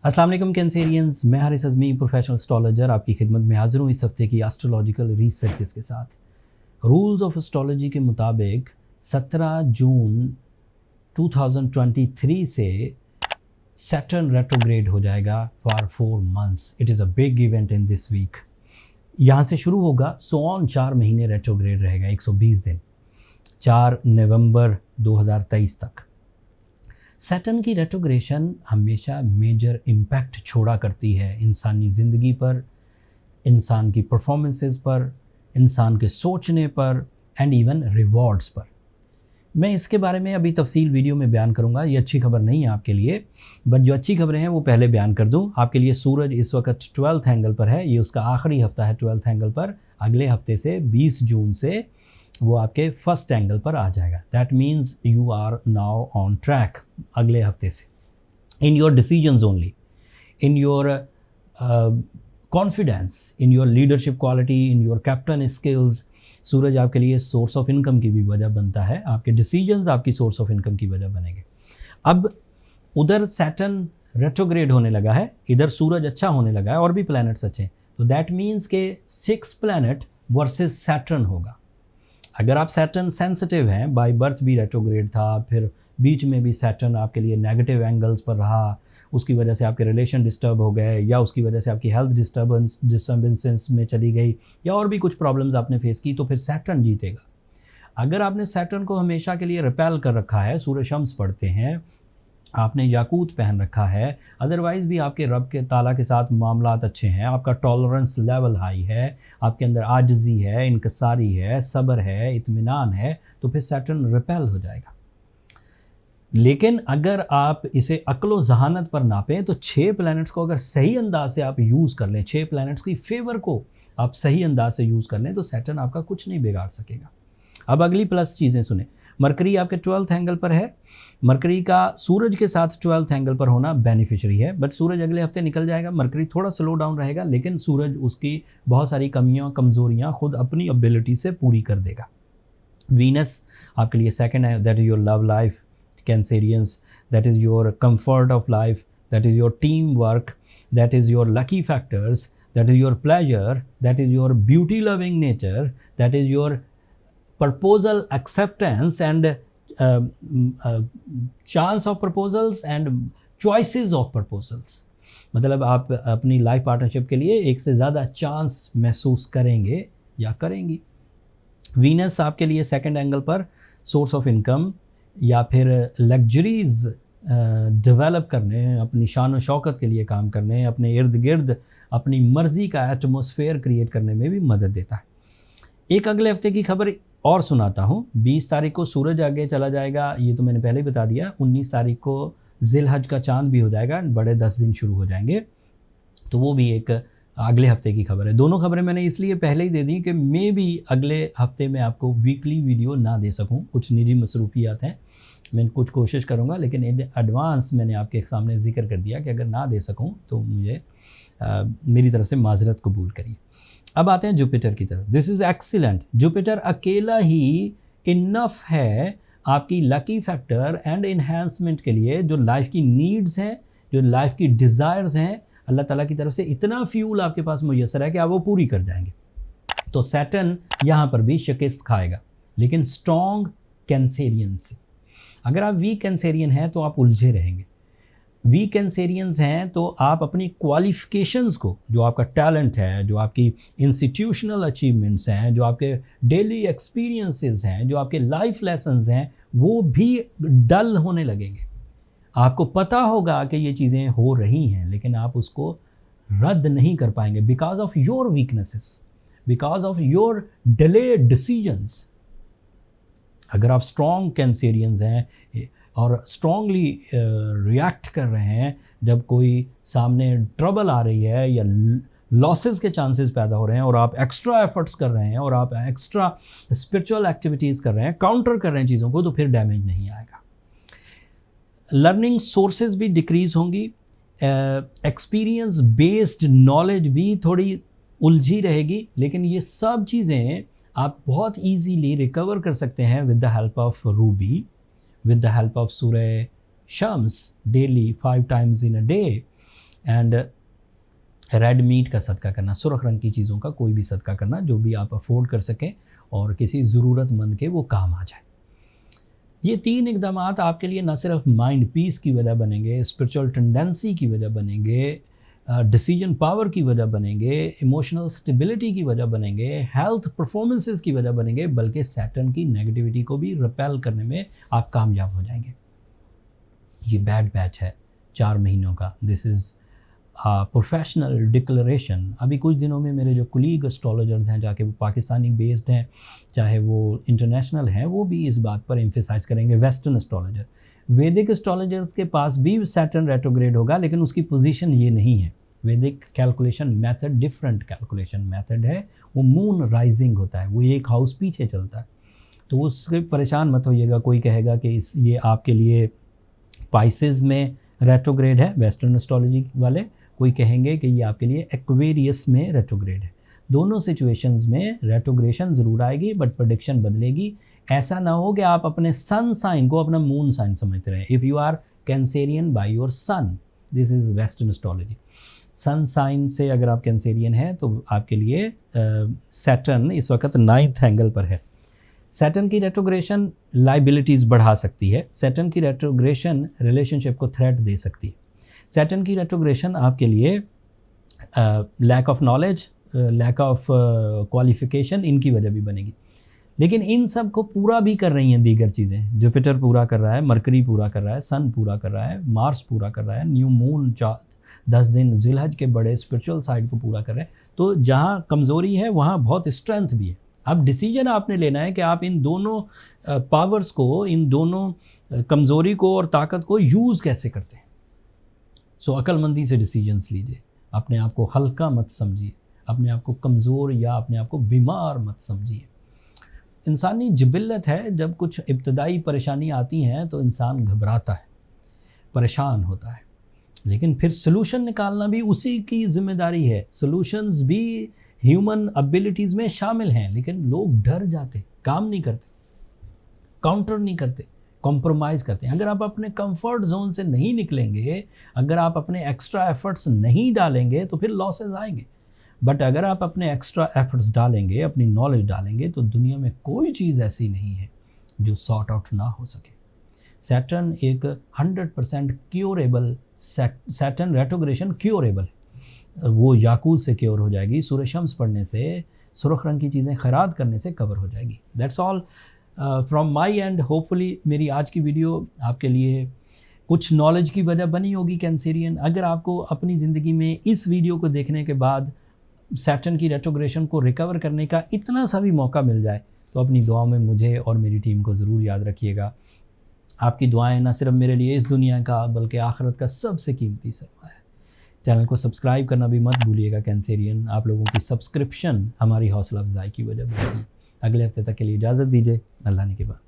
अस्सलाम वालेकुम कैंसेरियंस, मैं हारिस अज़मी प्रोफेशनल एस्ट्रोलॉजर आपकी खिदमत में हाजिर हूँ इस हफ्ते की एस्ट्रोलॉजिकल रिसर्चेस के साथ। रूल्स ऑफ एस्ट्रोलॉजी के मुताबिक 17 जून 2023 से सैटर्न रेट्रोग्रेड हो जाएगा for 4 months. It is a big event in this week. यहाँ से शुरू होगा, सो ऑन 4 महीने रेट्रोग्रेड रहेगा, 120 दिन, 4 नवंबर 2023 तक। सैटर्न की रेट्रोग्रेशन हमेशा मेजर इम्पैक्ट छोड़ा करती है इंसानी ज़िंदगी पर, इंसान की परफॉर्मेंसेस पर, इंसान के सोचने पर एंड इवन रिवॉर्ड्स पर। मैं इसके बारे में अभी तफसील वीडियो में बयान करूंगा। ये अच्छी खबर नहीं है आपके लिए, बट जो अच्छी खबरें हैं वो पहले बयान कर दूं आपके लिए। सूरज इस वक्त 12th एंगल पर है, ये उसका आखिरी हफ्ता है 12th एंगल पर। अगले हफ्ते से 20 जून से वो आपके फर्स्ट एंगल पर आ जाएगा। That means you are now on track अगले हफ्ते से, in your decisions only, in your confidence, in your leadership quality, in your captain skills. सूरज आपके लिए सोर्स ऑफ इनकम की भी वजह बनता है, आपके डिसीजंस आपकी सोर्स ऑफ इनकम की वजह बनेंगे। अब उधर सैटर्न रेट्रोग्रेड होने लगा है, इधर सूरज अच्छा होने लगा है और भी प्लैनेट्स अच्छे हैं, तो दैट मीन्स के 6 प्लैनेट वर्सेस सैटर्न होगा। अगर आप सैटर्न सेंसिटिव हैं, बाय बर्थ भी रेट्रोग्रेड था, फिर बीच में भी सैटर्न आपके लिए नेगेटिव एंगल्स पर रहा, उसकी वजह से आपके रिलेशन डिस्टर्ब हो गए, या उसकी वजह से आपकी हेल्थ डिस्टर्बेंसेस में चली गई, या और भी कुछ प्रॉब्लम्स आपने फेस की, तो फिर सैटर्न जीतेगा। अगर आपने सैटर्न को हमेशा के लिए रिपेल कर रखा है, सूर्य शम्स पढ़ते हैं, आपने याकूत पहन रखा है, अदरवाइज़ भी आपके रब के ताला के साथ मामलात अच्छे हैं, आपका टॉलरेंस लेवल हाई है, आपके अंदर आजिज़ी है, इनकसारी है, सब्र है, इत्मीनान है, तो फिर सैटर्न रिपेल हो जाएगा। लेकिन अगर आप इसे अक्लो जहानत पर नापें तो 6 प्लैनेट्स को अगर सही अंदाज से आप यूज़ कर लें, 6 प्लैनेट्स की फेवर को आप सही अंदाज से यूज़ कर लें, तो सैटर्न आपका कुछ नहीं बिगाड़ सकेगा। अब अगली प्लस चीज़ें सुने। मरकरी आपके 12th एंगल पर है। मरकरी का सूरज के साथ 12th एंगल पर होना बेनिफिशियरी है, बट सूरज अगले हफ्ते निकल जाएगा। मरकरी थोड़ा स्लो डाउन रहेगा, लेकिन सूरज उसकी बहुत सारी कमियां, कमज़ोरियां खुद अपनी एबिलिटी से पूरी कर देगा। वीनस आपके लिए सेकंड है, that is your love life Cancerians, that is your comfort of life, that is your team work, that is your lucky factors, that is your pleasure, that is your beauty loving nature, that is your proposal acceptance and chance of proposals and choices of proposals। मतलब आप अपनी life partnership के लिए एक से ज़्यादा chance महसूस करेंगे या करेंगी। वीनस आपके लिए सेकंड एंगल पर सोर्स ऑफ इनकम या फिर लग्जरीज डेवलप करने, अपनी शान व शौकत के लिए काम करने, अपने इर्द गिर्द अपनी मर्ज़ी का एटमॉस्फेयर क्रिएट करने में भी मदद देता है। एक अगले हफ्ते की खबर और सुनाता हूँ। 20 तारीख को सूरज आगे चला जाएगा, ये तो मैंने पहले ही बता दिया। 19 तारीख को जिलहज का चांद भी हो जाएगा, बड़े 10 दिन शुरू हो जाएंगे, तो वो भी एक अगले हफ्ते की खबर है। दोनों खबरें मैंने इसलिए पहले ही दे दी कि मैं भी अगले हफ्ते में आपको वीकली वीडियो ना दे सकूं, कुछ निजी मसरूफियात हैं। मैं कुछ कोशिश करूंगा, लेकिन इन एडवांस मैंने आपके सामने जिक्र कर दिया कि अगर ना दे सकूं तो मुझे मेरी तरफ से माजरत कबूल करिए। अब आते हैं जुपिटर की तरफ। This is excellent. जुपिटर अकेला ही इनफ है आपकी लकी फैक्टर एंड इन्हांसमेंट के लिए। जो लाइफ की नीड्स हैं, जो लाइफ की डिज़ायर्स हैं, अल्लाह ताला की तरफ से इतना फ्यूल आपके पास मुयसर है कि आप वो पूरी कर जाएंगे। तो सैटर्न यहाँ पर भी शिकस्त खाएगा, लेकिन स्ट्रॉन्ग कैंसेरियन से। अगर आप वीक कैंसेरियन हैं तो आप उलझे रहेंगे। वीक कैंसेरियंस हैं तो आप अपनी क्वालिफ़िकेशंस को, जो आपका टैलेंट है, जो आपकी इंस्टीट्यूशनल अचीवमेंट्स हैं, जो आपके डेली एक्सपीरियंसेस हैं, जो आपके लाइफ लेसन्स हैं, वो भी डल होने लगेंगे। आपको पता होगा कि ये चीज़ें हो रही हैं, लेकिन आप उसको रद्द नहीं कर पाएंगे because of your weaknesses, because of your delayed decisions. अगर आप स्ट्रॉन्ग कैंसेरियंस हैं और स्ट्रॉन्गली रिएक्ट कर रहे हैं जब कोई सामने ट्रबल आ रही है या लॉसेस के चांसेस पैदा हो रहे हैं, और आप एक्स्ट्रा एफर्ट्स कर रहे हैं और आप एक्स्ट्रा स्पिरिचुअल एक्टिविटीज़ कर रहे हैं, काउंटर कर रहे हैं चीज़ों को, तो फिर डैमेज नहीं आएगा। लर्निंग सोर्सेज भी डिक्रीज़ होंगी, एक्सपीरियंस बेस्ड नॉलेज भी थोड़ी उलझी रहेगी, लेकिन ये सब चीज़ें आप बहुत ईजीली रिकवर कर सकते हैं with the help of Ruby, with the help of Surah Shams daily 5 times in a day, and red meat का सदका करना, सुर्ख रंग की चीज़ों का कोई भी सदका करना जो भी आप अफोर्ड कर सकें और किसी ज़रूरतमंद के वो काम आ जाए। ये 3 इकदाम आपके लिए न सिर्फ माइंड पीस की वजह बनेंगे, स्पिरिचुअल टेंडेंसी की वजह बनेंगे, डिसीजन पावर की वजह बनेंगे, इमोशनल स्टेबिलिटी की वजह बनेंगे, हेल्थ परफॉर्मेंसेस की वजह बनेंगे, बल्कि सैटर्न की नेगेटिविटी को भी रिपेल करने में आप कामयाब हो जाएंगे। ये बैड बैच है 4 महीनों का। This is professional declaration. अभी कुछ दिनों में मेरे जो कुलीग एस्ट्रोलॉजर्स हैं, चाहे वो पाकिस्तानी बेस्ड हैं चाहे वो इंटरनेशनल हैं, वो भी इस बात पर एम्फेसाइज करेंगे। वेस्टर्न एस्ट्रोलॉजर, वैदिक एस्ट्रोलॉजर्स के पास भी सैटर्न रेट्रोग्रेड होगा, लेकिन उसकी पोजीशन ये नहीं है। वैदिक calculation method different calculation method है, वो मून राइजिंग होता है, वो एक हाउस पीछे चलता है। तो उससे परेशान मत होइएगा, कोई कहेगा कि ये आपके लिए पाइसेस में रेट्रोग्रेड है वेस्टर्न एस्ट्रोलॉजी वाले, कोई कहेंगे कि ये आपके लिए एक्वेरियस में रेट्रोग्रेड है। दोनों सिचुएशंस में रेट्रोग्रेशन ज़रूर आएगी, बट प्रेडिक्शन बदलेगी। ऐसा ना हो कि आप अपने सन साइन को अपना मून साइन समझते रहें। If you are Cancerian by your sun, this is western astrology. Sun sign से अगर आप कैंसेरियन हैं तो आपके लिए सैटर्न इस वक्त 9th एंगल पर है। सैटर्न की रेट्रोग्रेशन लाइबिलिटीज़ बढ़ा सकती है। सैटर्न की रेट्रोग्रेशन रिलेशनशिप को थ्रेट दे सकती है। सैटर्न की रेट्रोग्रेशन आपके लिए lack of knowledge, lack of qualification, इनकी वजह भी बनेगी। लेकिन इन सब को पूरा भी कर रही हैं दीगर चीज़ें। जुपिटर पूरा कर रहा है, मरकरी पूरा कर रहा है, सन पूरा कर रहा है, मार्स पूरा कर रहा है, न्यू मून 10 दिन जिलहज के बड़े स्पिरिचुअल साइड को पूरा कर रहे हैं। तो जहाँ कमज़ोरी है वहाँ बहुत स्ट्रेंथ भी है। अब डिसीजन आपने लेना है कि आप इन दोनों पावर्स को, इन दोनों कमज़ोरी को और ताकत को यूज़ कैसे करते हैं। सो अक्लमंदी से डिसीजंस लीजिए। अपने आप को हल्का मत समझिए, अपने आप को कमज़ोर या अपने आप को बीमार मत समझिए। इंसानी जिबिल्लत है, जब कुछ इब्तदाई परेशानी आती हैं तो इंसान घबराता है, परेशान होता है, लेकिन फिर सलूशन निकालना भी उसी की जिम्मेदारी है। सलूशंस भी ह्यूमन एबिलिटीज़ में शामिल हैं, लेकिन लोग डर जाते, काम नहीं करते, काउंटर नहीं करते, कॉम्प्रोमाइज़ करते हैं। अगर आप अपने कंफर्ट जोन से नहीं निकलेंगे, अगर आप अपने एक्स्ट्रा एफर्ट्स नहीं डालेंगे तो फिर लॉसेस आएंगे। बट अगर आप अपने एक्स्ट्रा एफर्ट्स डालेंगे, अपनी नॉलेज डालेंगे, तो दुनिया में कोई चीज़ ऐसी नहीं है जो सॉर्ट आउट ना हो सके। सैटर्न एक 100% क्योरेबल, सैटर्न रेट्रोग्रेशन क्योरेबल है। वो याकूत से क्योर हो जाएगी, सूरज शम्स पढ़ने से, सुर्ख रंग की चीज़ें खैरात करने से कवर हो जाएगी। That's all from my and. Hopefully मेरी आज की वीडियो आपके लिए कुछ नॉलेज की वजह बनी होगी कैंसेरियन। अगर आपको अपनी ज़िंदगी में इस वीडियो को देखने के बाद सैटर्न की रेट्रोग्रेशन को रिकवर करने का इतना सा भी मौका मिल जाए तो अपनी दुआओं में मुझे और मेरी टीम को ज़रूर याद रखिएगा। आपकी दुआएं न सिर्फ मेरे लिए इस दुनिया का बल्कि आखिरत का सबसे कीमती सरमाया है। चैनल को सब्सक्राइब करना भी मत भूलिएगा कैंसेरियन। आप लोगों की सब्सक्रिप्शन हमारी हौसला अफजाई की वजह बनती है। अगले हफ्ते तक के लिए इजाज़त दीजिए। अल्लाह ने के बाद।